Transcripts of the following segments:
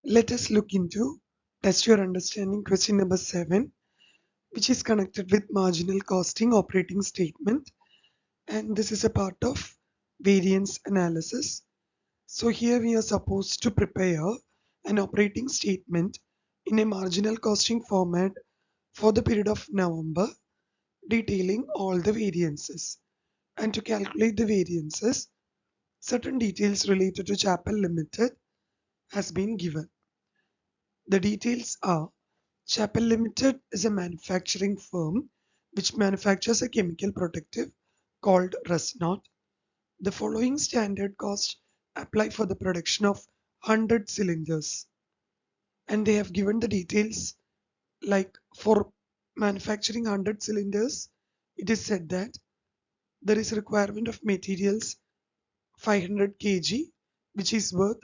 Let us look into test your understanding question number 7, which is connected with marginal costing operating statement, and this is a part of variance analysis. So here we are supposed to prepare an operating statement in a marginal costing format for the period of November, detailing all the variances. And to calculate the variances, certain details related to Chapel Limited has been given. The details are: Chapel Limited is a manufacturing firm which manufactures a chemical protective called Rusnot. The following standard cost apply for the production of 100 cylinders, and they have given the details like for manufacturing 100 cylinders, it is said that there is a requirement of materials 500 kg, which is worth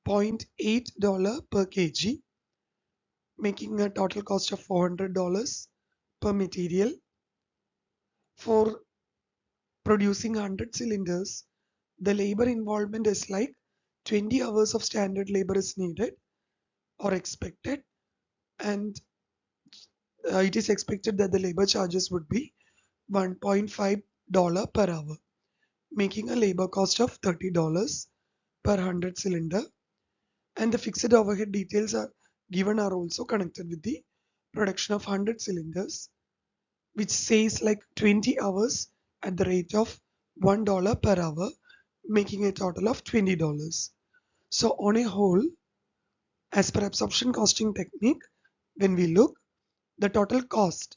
$0.8 per kg, making a total cost of $400 per material. For producing 100 cylinders, the labor involvement is like 20 hours of standard labor is needed or expected, and it is expected that the labor charges would be $1.5 per hour, making a labor cost of $30 per 100 cylinder. And the fixed overhead details are given are also connected with the production of 100 cylinders, which says like 20 hours at the rate of $1 per hour, making a total of $20. So on a whole, as per absorption costing technique, when we look, the total cost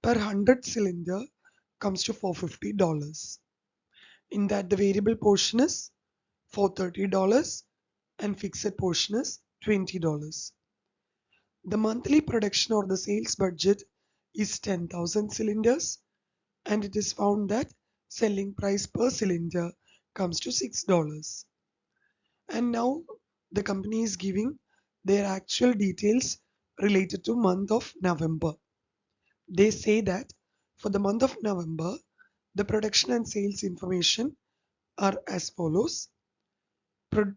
per 100 cylinder comes to $450. In that the variable portion is $430 and fixed portion is $20. The monthly production or the sales budget is 10,000 cylinders, and it is found that selling price per cylinder comes to $6. And now the company is giving their actual details related to month of November. They say that for the month of November, the production and sales information are as follows. Pro-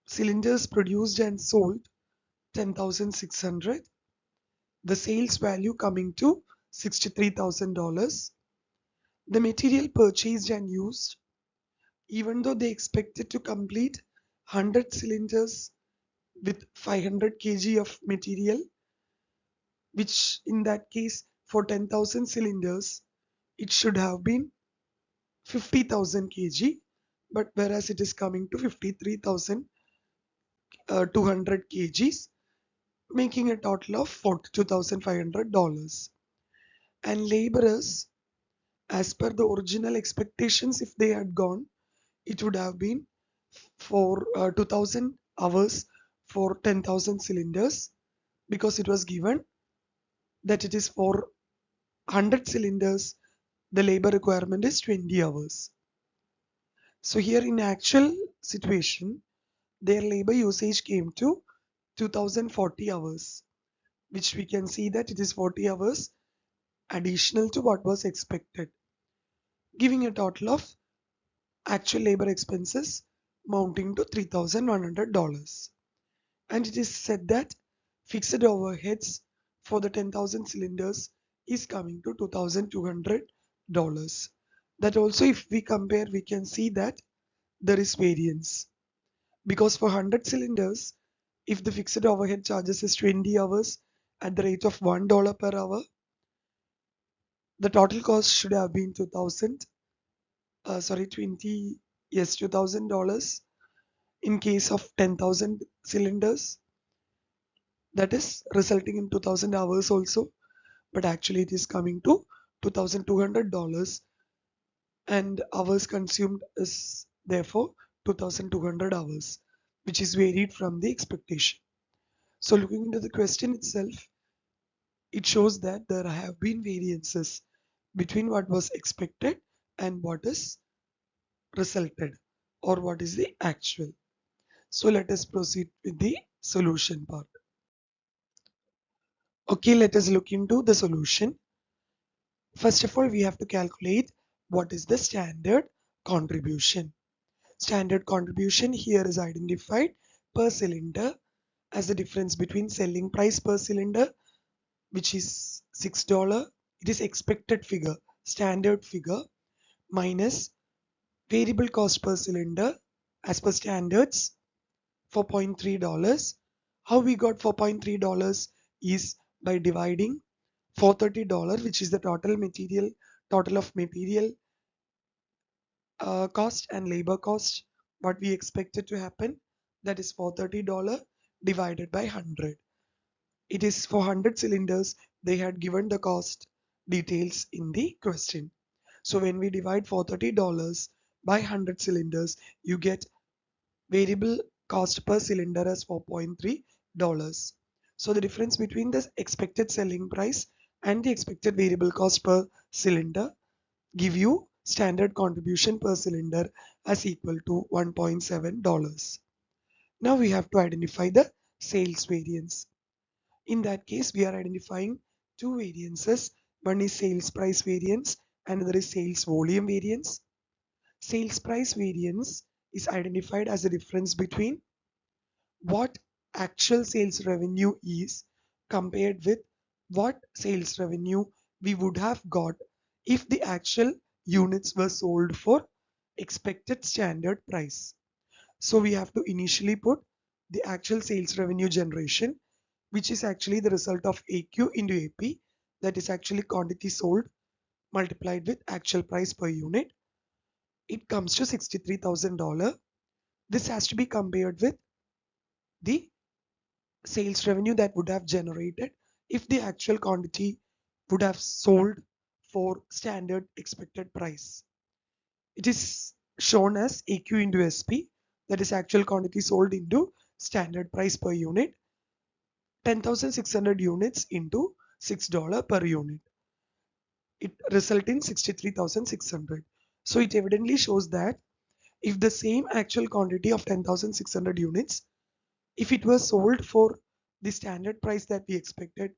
Cylinders produced and sold 10,600. The sales value coming to $63,000. The material purchased and used, even though they expected to complete 100 cylinders with 500 kg of material, which in that case for 10,000 cylinders, it should have been 50,000 kg, but whereas it is coming to 53,200 kgs, making a total of $42,500. And laborers, as per the original expectations, if they had gone, it would have been for 2000 hours for 10,000 cylinders, because it was given that it is for 100 cylinders, the labor requirement is 20 hours. So here in actual situation, their labor usage came to 2040 hours, which we can see that it is 40 hours additional to what was expected, giving a total of actual labor expenses mounting to $3,100. And it is said that fixed overheads for the 10,000 cylinders is coming to $2,200. That also, if we compare, we can see that there is variance, because for 100 cylinders, if the fixed overhead charges is 20 hours at the rate of $1 per hour, the total cost should have been 20, yes, $2,000 in case of 10,000 cylinders. That is resulting in 2,000 hours also, but actually it is coming to $2,200, and hours consumed is therefore 2,200 hours, which is varied from the expectation. So looking into the question itself, it shows that there have been variances between what was expected and what is resulted, or what is the actual. So let us proceed with the solution part. Okay, let us look into the solution. First of all, we have to calculate what is the standard contribution. Standard contribution here is identified per cylinder, as the difference between selling price per cylinder, which is $6. It is expected figure, standard figure, minus variable cost per cylinder as per standards, $4.3. How we got $4.3 is by dividing $430, which is the total of material cost and labor cost, what we expected to happen, that is $430 divided by 100. It is for 100 cylinders. They had given the cost details in the question. So when we divide $430 by 100 cylinders, you get variable cost per cylinder as $4.3. So the difference between the expected selling price and the expected variable cost per cylinder give you standard contribution per cylinder as equal to $1.7. Now we have to identify the sales variance. In that case, we are identifying two variances. One is sales price variance, another is sales volume variance. Sales price variance is identified as the difference between what actual sales revenue is compared with what sales revenue we would have got if the actual units were sold for expected standard price. So we have to initially put the actual sales revenue generation, which is actually the result of AQ into AP, that is actually quantity sold multiplied with actual price per unit. It comes to $63,000. This has to be compared with the sales revenue that would have generated if the actual quantity would have sold for standard expected price. It is shown as AQ into SP, that is actual quantity sold into standard price per unit, 10,600 units into $6 per unit. It results in 63,600. So it evidently shows that if the same actual quantity of 10,600 units, if it was sold for the standard price that we expected,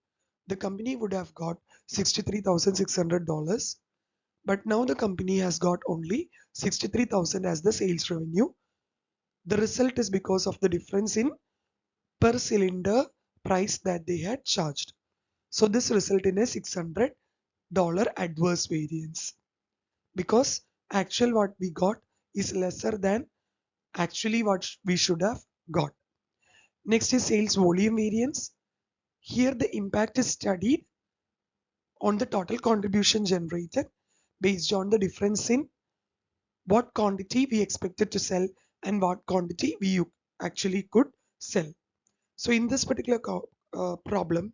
the company would have got $63,600. But now the company has got only 63,000 as the sales revenue. The result is because of the difference in per cylinder price that they had charged. So this result in a $600 adverse variance, because actual what we got is lesser than actually what we should have got. Next is sales volume variance. Here the impact is studied on the total contribution generated based on the difference in what quantity we expected to sell and what quantity we actually could sell. So in this particular problem,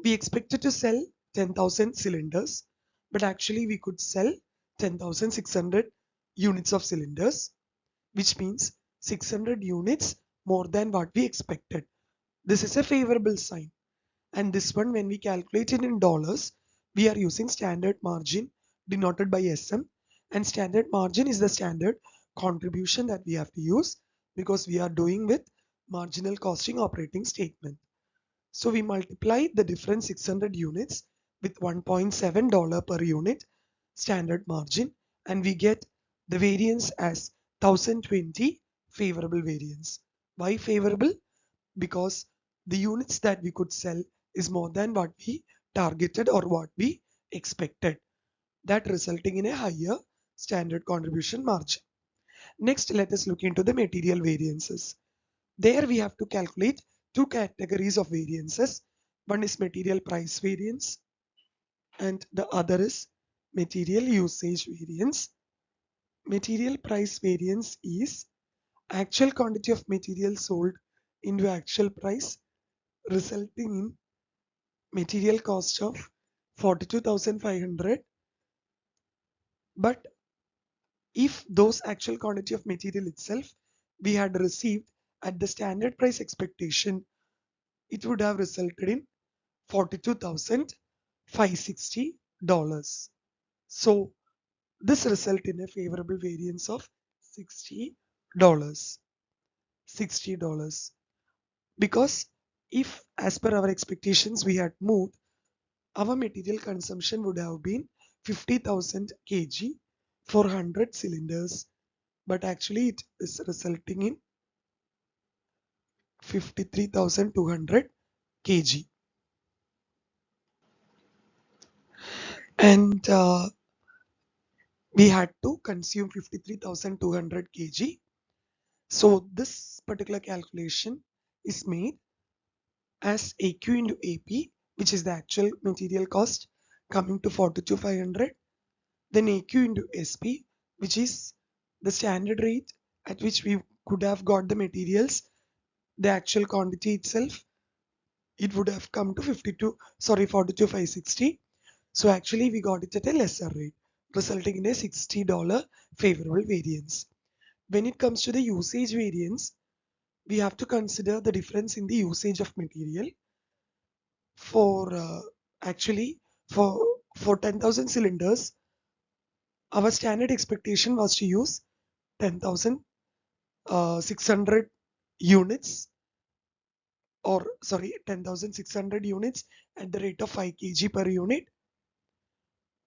we expected to sell 10,000 cylinders, but actually we could sell 10,600 units of cylinders, which means 600 units more than what we expected. This is a favorable sign. And this one, when we calculate it in dollars, we are using standard margin denoted by SM, and standard margin is the standard contribution that we have to use because we are doing with marginal costing operating statement. So we multiply the different 600 units with $1.7 per unit standard margin, and we get the variance as 1020 favorable variance. Why favorable? Because the units that we could sell is more than what we targeted or what we expected, that resulting in a higher standard contribution margin. Next, let us look into the material variances. There we have to calculate two categories of variances. One is material price variance and the other is material usage variance. Material price variance is actual quantity of material sold into actual price, resulting in material cost of 42,500. But if those actual quantity of material itself we had received at the standard price expectation, it would have resulted in $42,560. So this result in a favorable variance of $60. $60. Because if as per our expectations we had moved, our material consumption would have been 50,000 kg for 100 cylinders, but actually it is resulting in 53,200 kg. And we had to consume 53,200 kg. So this particular calculation is made as AQ into AP, which is the actual material cost coming to 42,500. Then AQ into SP, which is the standard rate at which we could have got the materials, the actual quantity itself, it would have come to 42,560. So actually we got it at a lesser rate, resulting in a $60 favorable variance. When it comes to the usage variance, we have to consider the difference in the usage of material. For actually for 10,000 cylinders, our standard expectation was to use 10,600 units, or sorry, 10,600 units at the rate of 5 kg per unit.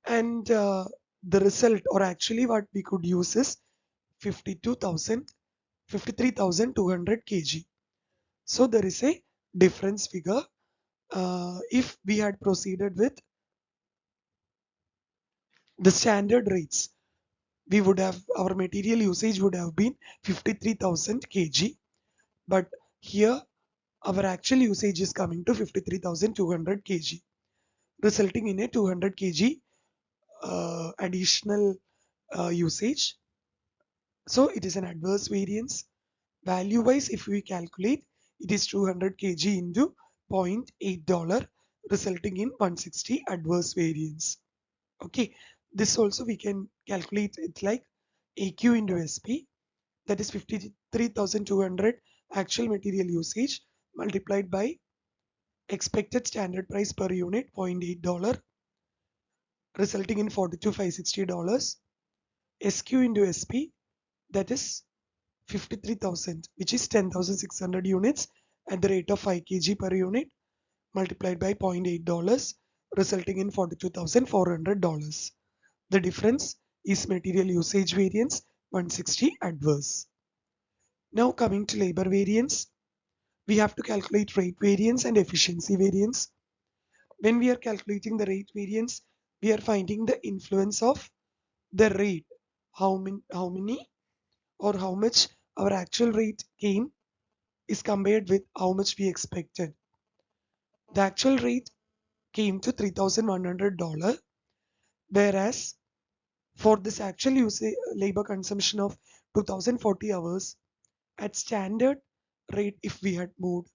And the result, or actually what we could use, is 53,200 kg. So there is a difference figure. If we had proceeded with the standard rates, we would have, our material usage would have been 53,000 kg. But here our actual usage is coming to 53,200 kg, resulting in a 200 kg additional usage. So it is an adverse variance. Value wise, if we calculate, it is 200 kg into $0.8, resulting in 160 adverse variance. Okay, this also we can calculate it like AQ into SP, that is 53,200 actual material usage multiplied by expected standard price per unit $0.8, resulting in $42,560. SQ into SP, that is 53,000, which is 10,600 units at the rate of 5 kg per unit multiplied by $0.8, resulting in $42,400. The difference is material usage variance 160 adverse. Now coming to labor variance, we have to calculate rate variance and efficiency variance. When we are calculating the rate variance, we are finding the influence of the rate, how many or how much our actual rate came is compared with how much we expected. The actual rate came to $3,100, whereas for this actual usage labor consumption of 2040 hours at standard rate, if we had moved,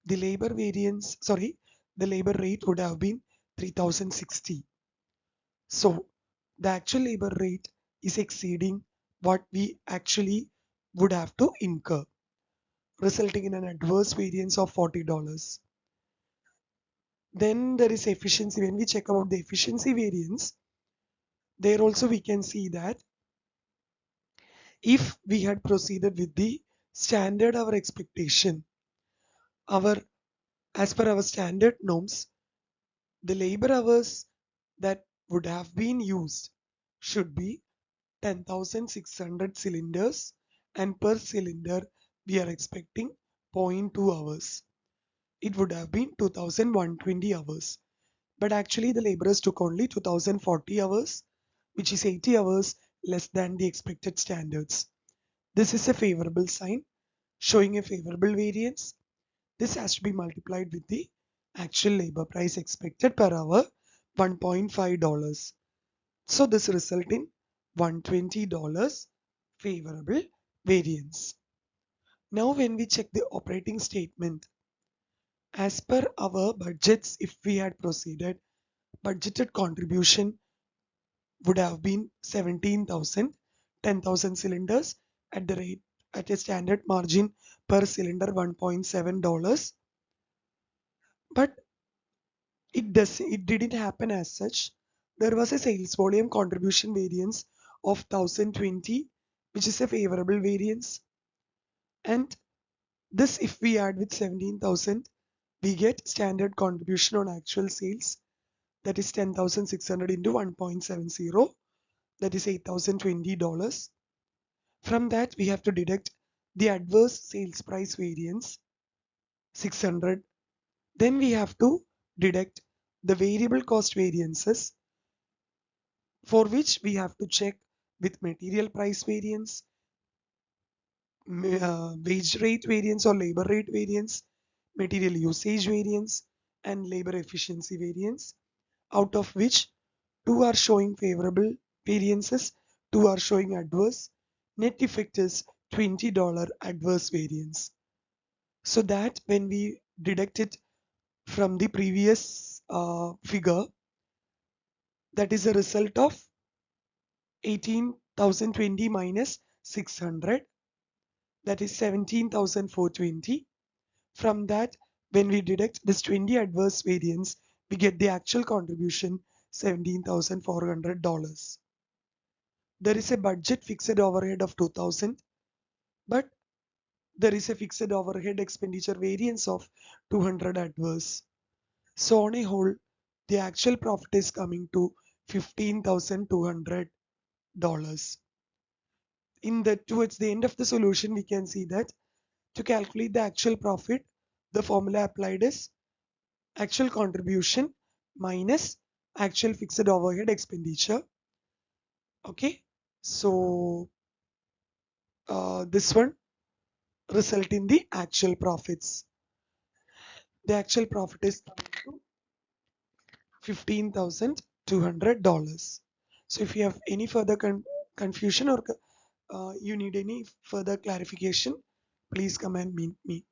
the labor variance, sorry, the labor rate would have been 3060. So the actual labor rate is exceeding what we actually would have to incur, resulting in an adverse variance of $40. Then there is efficiency. When we check about the efficiency variance, there also we can see that if we had proceeded with the standard hour expectation, our as per our standard norms, the labor hours that would have been used should be 10,600 cylinders, and per cylinder we are expecting zero point 0.2 hours. It would have been 2,120 hours. But actually the laborers took only 2,040 hours, which is 80 hours less than the expected standards. This is a favorable sign, showing a favorable variance. This has to be multiplied with the actual labor price expected per hour, $1.5. So this result in $120 favorable variance. Now when we check the operating statement, as per our budgets, if we had proceeded, budgeted contribution would have been 17,000, 10,000 cylinders at the rate at a standard margin per cylinder $1.7. But it didn't happen as such. There was a sales volume contribution variance of 1020, which is a favorable variance. And this, if we add with 17,000, we get standard contribution on actual sales, that is 10,600 into 1.70, that is $8,020. From that we have to deduct the adverse sales price variance, 600. Then we have to deduct the variable cost variances, for which we have to check with material price variance, wage rate variance or labor rate variance, material usage variance, and labor efficiency variance, out of which two are showing favorable variances, two are showing adverse. Net effect is $20 adverse variance. So that when we deduct it from the previous figure, that is a result of 18,020 minus 600, that is 17,420. From that, when we deduct this 20 adverse variance, we get the actual contribution $17,400. There is a budget fixed overhead of 2,000, but there is a fixed overhead expenditure variance of 200 adverse. So on a whole, the actual profit is coming to $15,200. Towards the end of the solution, we can see that to calculate the actual profit, the formula applied is actual contribution minus actual fixed overhead expenditure. Okay, so this one result in the actual profits. The actual profit is coming to $15,200. So if you have any further confusion or you need any further clarification, please come and meet me.